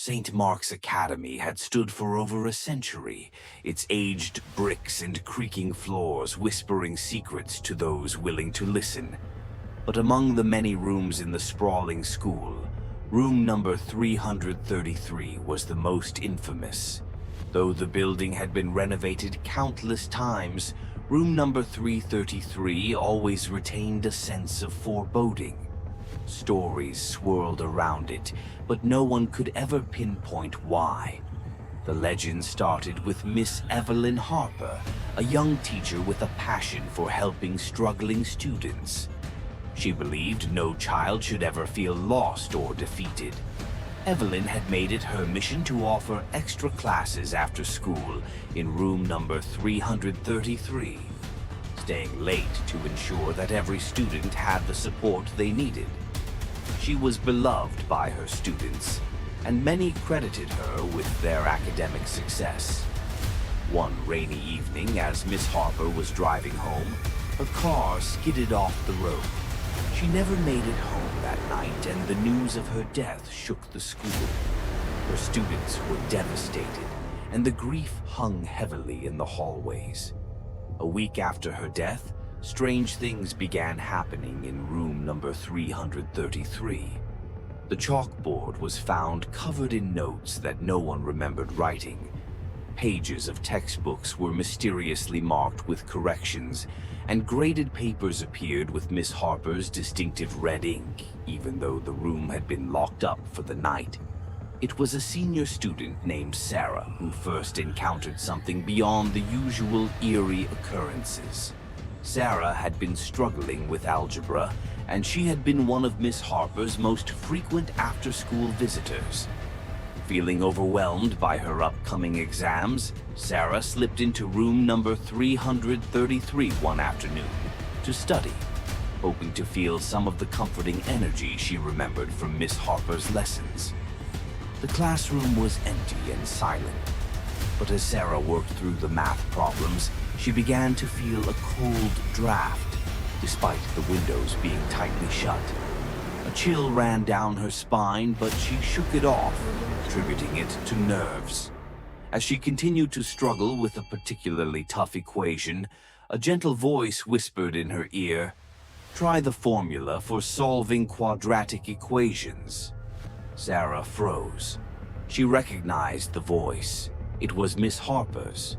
St. Mark's Academy had stood for over a century, its aged bricks and creaking floors whispering secrets to those willing to listen. But among the many rooms in the sprawling school, room number 333 was the most infamous. Though the building had been renovated countless times, room number 333 always retained a sense of foreboding. Stories swirled around it, but no one could ever pinpoint why. The legend started with Miss Evelyn Harper, a young teacher with a passion for helping struggling students. She believed no child should ever feel lost or defeated. Evelyn had made it her mission to offer extra classes after school in room number 333, staying late to ensure that every student had the support they needed. She was beloved by her students, and many credited her with their academic success. One rainy evening, as Miss Harper was driving home, her car skidded off the road. She never made it home that night, and the news of her death shook the school. Her students were devastated, and the grief hung heavily in the hallways. A week after her death, strange things began happening in room number 333. The chalkboard was found covered in notes that no one remembered writing. Pages of textbooks were mysteriously marked with corrections, and graded papers appeared with Miss Harper's distinctive red ink, even though the room had been locked up for the night. It was a senior student named Sarah who first encountered something beyond the usual eerie occurrences. Sarah had been struggling with algebra, and she had been one of Miss Harper's most frequent after-school visitors. Feeling overwhelmed by her upcoming exams, Sarah slipped into room number 333 one afternoon to study, hoping to feel some of the comforting energy she remembered from Miss Harper's lessons. The classroom was empty and silent, but as Sarah worked through the math problems, she began to feel a cold draft, despite the windows being tightly shut. A chill ran down her spine, but she shook it off, attributing it to nerves. As she continued to struggle with a particularly tough equation, a gentle voice whispered in her ear, "Try the formula for solving quadratic equations." Sarah froze. She recognized the voice. It was Miss Harper's.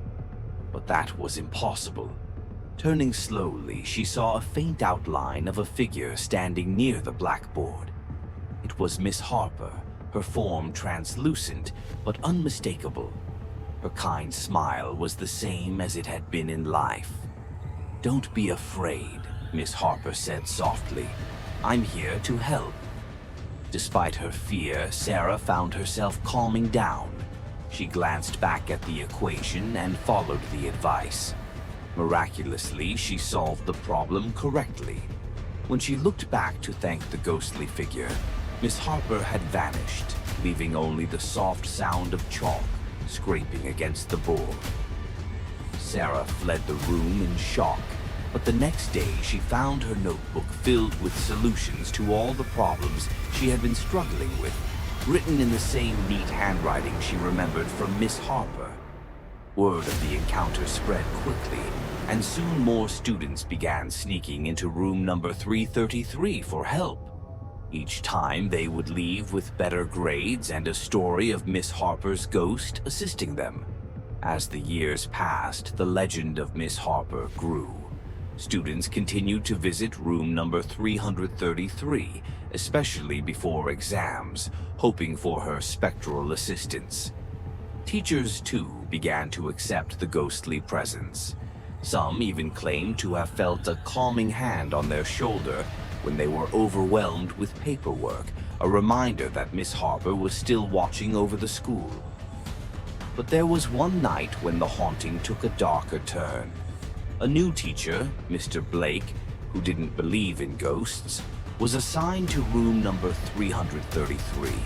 But that was impossible. Turning slowly, she saw a faint outline of a figure standing near the blackboard. It was Miss Harper, her form translucent but unmistakable. Her kind smile was the same as it had been in life. "Don't be afraid," Miss Harper said softly. "I'm here to help." Despite her fear, Sarah found herself calming down. She glanced back at the equation and followed the advice. Miraculously, she solved the problem correctly. When she looked back to thank the ghostly figure, Miss Harper had vanished, leaving only the soft sound of chalk scraping against the board. Sarah fled the room in shock, but the next day she found her notebook filled with solutions to all the problems she had been struggling with, written in the same neat handwriting she remembered from Miss Harper. Word of the encounter spread quickly, and soon more students began sneaking into room number 333 for help. Each time they would leave with better grades and a story of Miss Harper's ghost assisting them. As the years passed, the legend of Miss Harper grew. Students continued to visit room number 333, especially before exams, hoping for her spectral assistance. Teachers, too, began to accept the ghostly presence. Some even claimed to have felt a calming hand on their shoulder when they were overwhelmed with paperwork, a reminder that Miss Harper was still watching over the school. But there was one night when the haunting took a darker turn. A new teacher, Mr. Blake, who didn't believe in ghosts, was assigned to room number 333.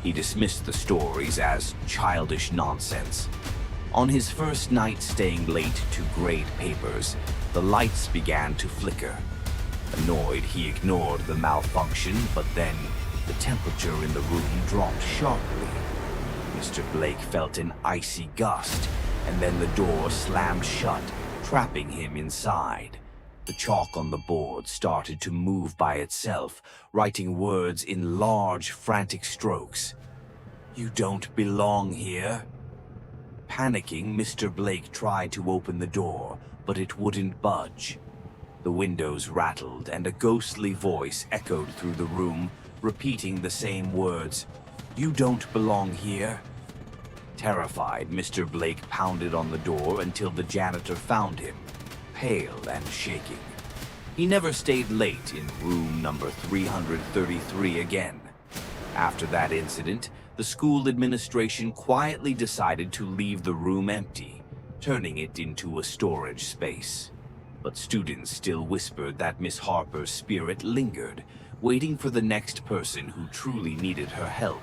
He dismissed the stories as childish nonsense. On his first night staying late to grade papers, the lights began to flicker. Annoyed, he ignored the malfunction, but then the temperature in the room dropped sharply. Mr. Blake felt an icy gust, and then the door slammed shut, trapping him inside. The chalk on the board started to move by itself, writing words in large, frantic strokes. "You don't belong here." Panicking, Mr. Blake tried to open the door, but it wouldn't budge. The windows rattled, and a ghostly voice echoed through the room, repeating the same words. "You don't belong here." Terrified, Mr. Blake pounded on the door until the janitor found him, pale and shaking. He never stayed late in room number 333 again. After that incident, the school administration quietly decided to leave the room empty, turning it into a storage space. But students still whispered that Miss Harper's spirit lingered, waiting for the next person who truly needed her help.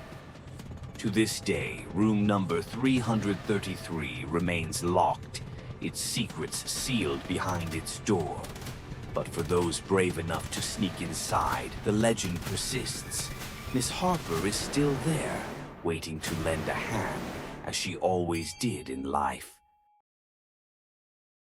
To this day, room number 333 remains locked, its secrets sealed behind its door. But for those brave enough to sneak inside, the legend persists. Miss Harper is still there, waiting to lend a hand, as she always did in life.